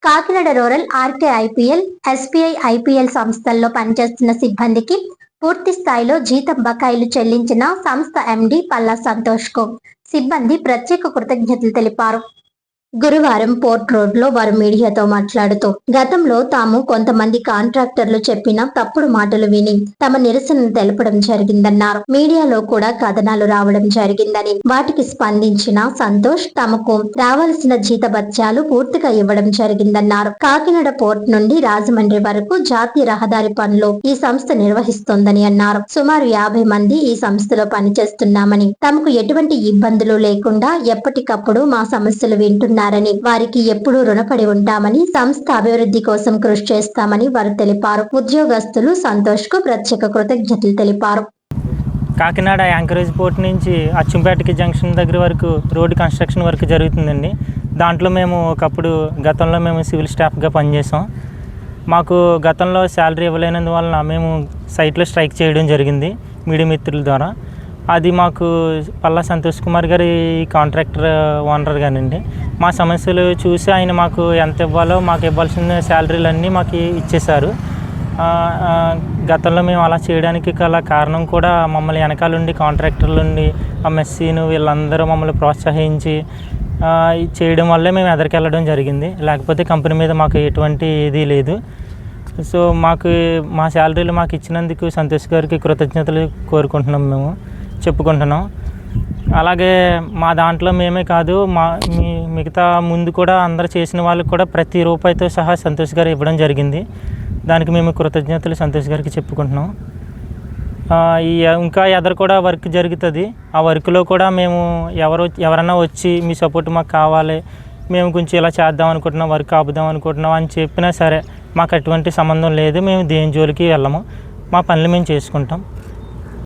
Kakinada rural RK IPL, SBI IPL సంస్థల్లో పనిచేస్తున్న సిబ్బందికి పూర్తి స్థాయిలో జీతం బకాయిలు చెల్లించిన సంస్థ ఎండీ పల్లా సంతోష్ కు సిబ్బంది ప్రత్యేక కృతజ్ఞతలు తెలిపారు. గురువారం పోర్ట్ రోడ్ లో వారు మీడియాతో మాట్లాడుతూ, గతంలో తాము కొంతమంది కాంట్రాక్టర్లు చెప్పిన తప్పుడు మాటలు విని తమ నిరసనను తెలపడం జరిగిందన్నారు. మీడియాలో కూడా కథనాలు రావడం జరిగిందని, వాటికి స్పందించిన సంతోష్ తమకు రావాల్సిన జీతభత్యాలు పూర్తిగా ఇవ్వడం జరిగిందన్నారు. కాకినాడ పోర్ట్ నుండి రాజమండ్రి వరకు జాతీయ రహదారి పనులు ఈ సంస్థ నిర్వహిస్తోందని అన్నారు. సుమారు 50 మంది ఈ సంస్థలో పనిచేస్తున్నామని, తమకు ఎటువంటి ఇబ్బందులు లేకుండా ఎప్పటికప్పుడు మా సమస్యలు వింటున్నారు, వారికి ఎప్పుడూ రుణపడి ఉంటామని, సంస్థ అభివృద్ధి కోసం కృషి చేస్తామని వారు తెలిపారు. ఉద్యోగస్తులు సంతోష్ కు ప్రత్యేక కృతజ్ఞతలు తెలిపారు. కాకినాడ యాంకరేజ్ పోర్ట్ నుంచి అచ్చంపేటకి జంక్షన్ దగ్గర వరకు రోడ్డు కన్స్ట్రక్షన్ వర్క్ జరుగుతుందండి. దాంట్లో మేము ఒకప్పుడు గతంలో మేము సివిల్ స్టాఫ్గా పనిచేసాం. మాకు గతంలో శాలరీ ఇవ్వలేనందువలన మేము సైట్లో స్ట్రైక్ చేయడం జరిగింది మీడియా మిత్రుల ద్వారా. అది మాకు పల్లా సంతోష్ కుమార్ గారి కాంట్రాక్టర్ ఓనర్ గానండి. మా సమస్యలు చూసి ఆయన మాకు ఎంత ఇవ్వాలో మాకు ఇవ్వాల్సిన శాలరీలన్నీ మాకు ఇచ్చేశారు. గతంలో మేము అలా చేయడానికి గల కారణం కూడా మమ్మల్ని వెనకాలండి కాంట్రాక్టర్లుండి ఎంఎస్సీను వీళ్ళందరూ మమ్మల్ని ప్రోత్సహించి చేయడం వల్లే మేము ఎదరికెళ్ళడం జరిగింది. లేకపోతే కంపెనీ మీద మాకు ఎటువంటి ఇది లేదు. సో మా శాలరీలు మాకు ఇచ్చినందుకు సంతోష్ గారికి కృతజ్ఞతలు కోరుకుంటున్నాం, మేము చెప్పుకుంటున్నాం. అలాగే మా దాంట్లో మేమే కాదు, మిగతా ముందు కూడా అందరు చేసిన వాళ్ళకి కూడా ప్రతి రూపాయితో సహా సంతోష్ గారు ఇవ్వడం జరిగింది. దానికి మేము కృతజ్ఞతలు సంతోష్ గారికి చెప్పుకుంటున్నాం. ఇంకా ఎదరు కూడా వర్క్ జరుగుతుంది. ఆ వర్క్లో కూడా మేము ఎవరన్నా వచ్చి మీ సపోర్ట్ మాకు కావాలి, మేము కొంచెం ఇలా చేద్దాం అనుకుంటున్నాం, వర్క్ ఆపుదాం అనుకుంటున్నాం అని చెప్పినా సరే మాకు అటువంటి సంబంధం లేదు. మేము దేని జోలికి వెళ్ళము, మా పనులు మేము చేసుకుంటాం.